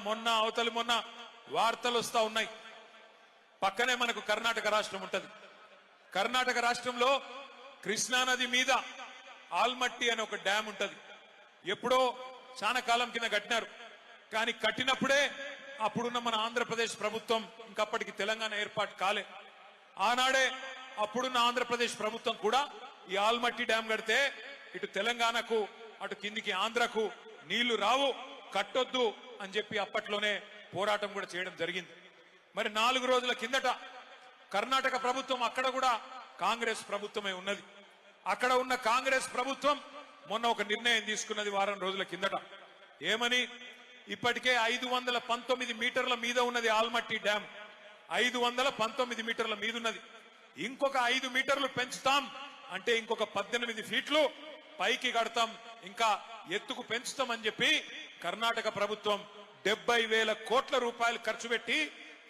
మొన్న అవతలి మొన్న వార్తలు వస్తా ఉన్నాయి. పక్కనే మనకు కర్ణాటక రాష్ట్రం ఉంటది. కర్ణాటక రాష్ట్రంలో కృష్ణానది మీద ఆల్మట్టి అనే ఒక డ్యామ్ ఉంటది. ఎప్పుడో చాలా కాలం కింద కట్టినారు. కానీ కట్టినప్పుడే అప్పుడున్న మన ఆంధ్రప్రదేశ్ ప్రభుత్వం ఇంకప్పటికి తెలంగాణ ఏర్పాటు కాలే. ఆనాడే అప్పుడున్న ఆంధ్రప్రదేశ్ ప్రభుత్వం కూడా ఈ ఆల్మట్టి డ్యామ్ కడితే ఇటు తెలంగాణకు అటు కిందికి ఆంధ్రకు నీళ్లు రావు, కట్టొద్దు అని చెప్పి అప్పట్లోనే పోరాటం కూడా చేయడం జరిగింది. మరి 4 రోజుల కిందట కర్ణాటక ప్రభుత్వం, అక్కడ కూడా కాంగ్రెస్ ప్రభుత్వమే ఉన్నది. అక్కడ ఉన్న కాంగ్రెస్ ప్రభుత్వం మొన్న ఒక నిర్ణయం తీసుకున్నది వారం రోజుల కిందట. ఏమని? ఇప్పటికే 519 మీటర్ల మీద ఉన్నది ఆల్మట్టి డ్యామ్. 519 మీటర్ల మీద ఉన్నది. ఇంకొక 5 మీటర్లు పెంచుతాం అంటే ఇంకొక 18 ఫీట్లు పైకి కడతాం, ఇంకా ఎత్తుకు పెంచుతామని చెప్పి కర్ణాటక ప్రభుత్వం 70,000 కోట్ల రూపాయలు ఖర్చు పెట్టి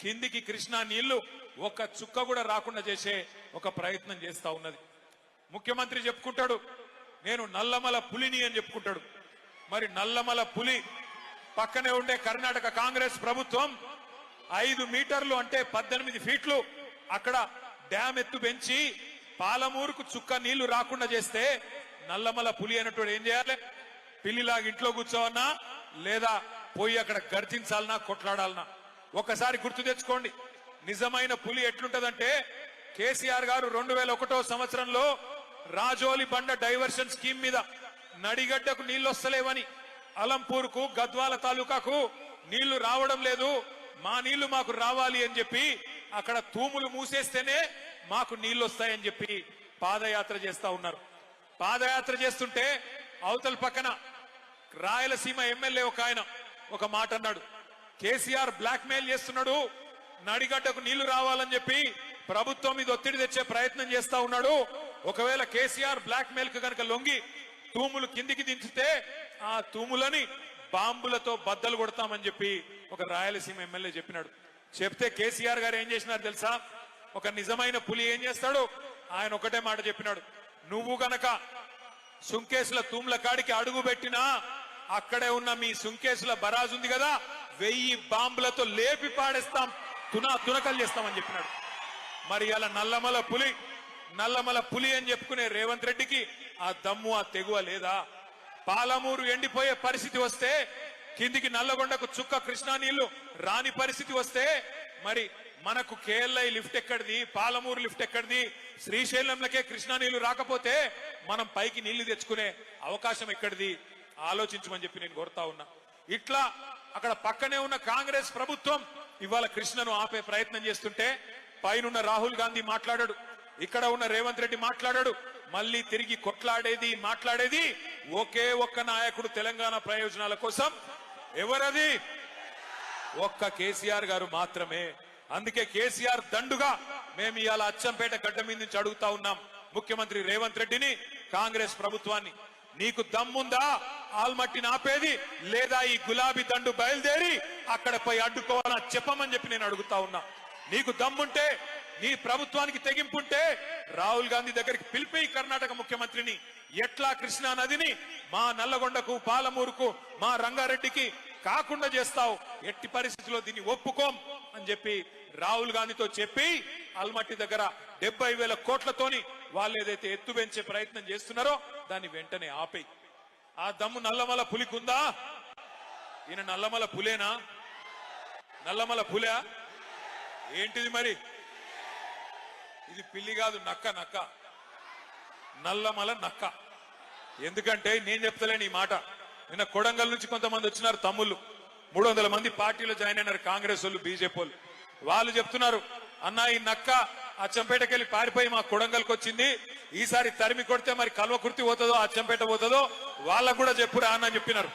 కిందికి కృష్ణా నీళ్లు ఒక్క చుక్క కూడా రాకుండా చేసే ఒక ప్రయత్నం చేస్తా ఉన్నది. ముఖ్యమంత్రి చెప్పుకుంటాడు నేను నల్లమల పులిని అని చెప్పుకుంటాడు. మరి నల్లమల పులి పక్కనే ఉండే కర్ణాటక కాంగ్రెస్ ప్రభుత్వం 5 మీటర్లు అంటే 18 ఫీట్లు అక్కడ డ్యామ్ ఎత్తు పెంచి పాలమూరుకు చుక్క నీళ్లు రాకుండా చేస్తే నల్లమల పులి అన్నట్టు ఏం చేయాలి? పిల్లిలాగా ఇంట్లో కూర్చోవన్నా లేదా పోయి అక్కడ గర్జించాలన్నా కొట్లాడాలన్నా? ఒకసారి గుర్తు తెచ్చుకోండి, నిజమైన పులి ఎట్లుంటదంటే కేసీఆర్ గారు 2001వ సంవత్సరంలో రాజోలి బండ డైవర్షన్ స్కీమ్ మీద నడిగడ్డకు నీళ్లు వస్తలేవని, అలంపూర్కు గద్వాల తాలూకాకు నీళ్లు రావడం లేదు, మా నీళ్లు మాకు రావాలి అని చెప్పి అక్కడ తూములు మూసేస్తేనే మాకు నీళ్లు వస్తాయని చెప్పి పాదయాత్ర చేస్తా ఉన్నారు. పాదయాత్ర చేస్తుంటే అవతల పక్కన రాయలసీమ ఎమ్మెల్యే ఒక ఆయన ఒక మాట అన్నాడు, కేసీఆర్ బ్లాక్ మెయిల్ చేస్తున్నాడు, నడిగడ్డకు నీళ్లు రావాలని చెప్పి ప్రభుత్వం మీద ఒత్తిడి తెచ్చే ప్రయత్నం చేస్తా ఉన్నాడు. ఒకవేళ కేసీఆర్ బ్లాక్ మెయిల్ కు కనుక లొంగి తూములు కిందికి దించితే ఆ తూములని బాంబులతో బద్దలు కొడతామని చెప్పి ఒక రాయలసీమ ఎమ్మెల్యే చెప్పినాడు. చెప్తే కేసీఆర్ గారు ఏం చేసినారు తెలుసా? ఒక నిజమైన పులి ఏం చేస్తాడు? ఆయన ఒకటే మాట చెప్పినాడు, నువ్వు గనక సుంకేసుల తూముల కాడికి అడుగు పెట్టినా అక్కడే ఉన్న మీ సుంకేసుల బరాజు ఉంది కదా, 1000 బాంబులతో లేపి పాడేస్తాం, తునకలు చేస్తామని చెప్పినాడు. మరి అలా నల్లమల పులి అని చెప్పుకునే రేవంత్ రెడ్డికి ఆ దమ్ము ఆ తెగువ లేదా? పాలమూరు ఎండిపోయే పరిస్థితి వస్తే, కిందికి నల్లగొండకు చుక్క కృష్ణా నీళ్లు రాని పరిస్థితి వస్తే మరి మనకు కేఎల్ఐ లిఫ్ట్ ఎక్కడిది, పాలమూరు లిఫ్ట్ ఎక్కడిది? శ్రీశైలంలకే కృష్ణా నీళ్లు రాకపోతే మనం పైకి నీళ్లు తెచ్చుకునే అవకాశం ఎక్కడిది? ఆలోచించమని చెప్పి నేను కోరుతా ఉన్నా. ఇట్లా అక్కడ పక్కనే ఉన్న కాంగ్రెస్ ప్రభుత్వం ఇవాళ కృష్ణను ఆపే ప్రయత్నం చేస్తుంటే పైనున్న రాహుల్ గాంధీ మాట్లాడాడు, ఇక్కడ ఉన్న రేవంత్ రెడ్డి మాట్లాడాడు. మళ్ళీ తిరిగి కొట్లాడేది మాట్లాడేది ఒకే ఒక్క నాయకుడు తెలంగాణ ప్రయోజనాల కోసం. ఎవరది? ఒక్క కేసీఆర్ గారు మాత్రమే. అందుకే కేసీఆర్ దండుగా మేము ఇవాళ అచ్చంపేట గడ్డ మీద నుంచి అడుగుతా ఉన్నాం ముఖ్యమంత్రి రేవంత్ రెడ్డిని, కాంగ్రెస్ ప్రభుత్వాన్ని, నీకు దమ్ముందా ఆల్మట్టిని ఆపేది, లేదా ఈ గులాబీ దండు బయలుదేరి అక్కడ పోయి అడ్డుకోవాలా చెప్పమని చెప్పి నేను అడుగుతా ఉన్నా. నీకు దమ్ముంటే, నీ ప్రభుత్వానికి తెగింపుంటే రాహుల్ గాంధీ దగ్గరికి పిలిపి కర్ణాటక ముఖ్యమంత్రిని, ఎట్లా కృష్ణా నదిని మా నల్లగొండకు పాలమూరుకు మా రంగారెడ్డికి కాకుండా చేస్తావు, ఎట్టి పరిస్థితిలో దీన్ని ఒప్పుకోం అని చెప్పి రాహుల్ గాంధీతో చెప్పి ఆల్మట్టి దగ్గర 70,000 కోట్లతోని వాళ్ళు ఏదైతే ఎత్తు పెంచే ప్రయత్నం చేస్తున్నారో దాన్ని వెంటనే ఆపేయి. ఆ దమ్ము నల్లమల పులికుందా? ఈయన నల్లమల పులేనా? నల్లమల పులే ఏంటిది మరి? ఇది పిల్లి కాదు, నక్క. నల్లమల నక్క. ఎందుకంటే నేను చెప్తలేను ఈ మాట. నిన్న కొడంగల్ నుంచి కొంతమంది వచ్చినారు తమ్ముళ్ళు, 300 మంది పార్టీలో జాయిన్ అయినారు, కాంగ్రెస్ వాళ్ళు, బీజేపీ వాళ్ళు. వాళ్ళు చెప్తున్నారు, అన్న ఈ నక్క అచ్చంపేటకి వెళ్ళి పారిపోయి మా కొడంగల్కి వచ్చింది, ఈసారి తరిమి కొడితే మరి కల్వకుర్తి పోతుందో అచ్చంపేట పోతుందో వాళ్ళకు కూడా చెప్పురా అన్న చెప్పినారు.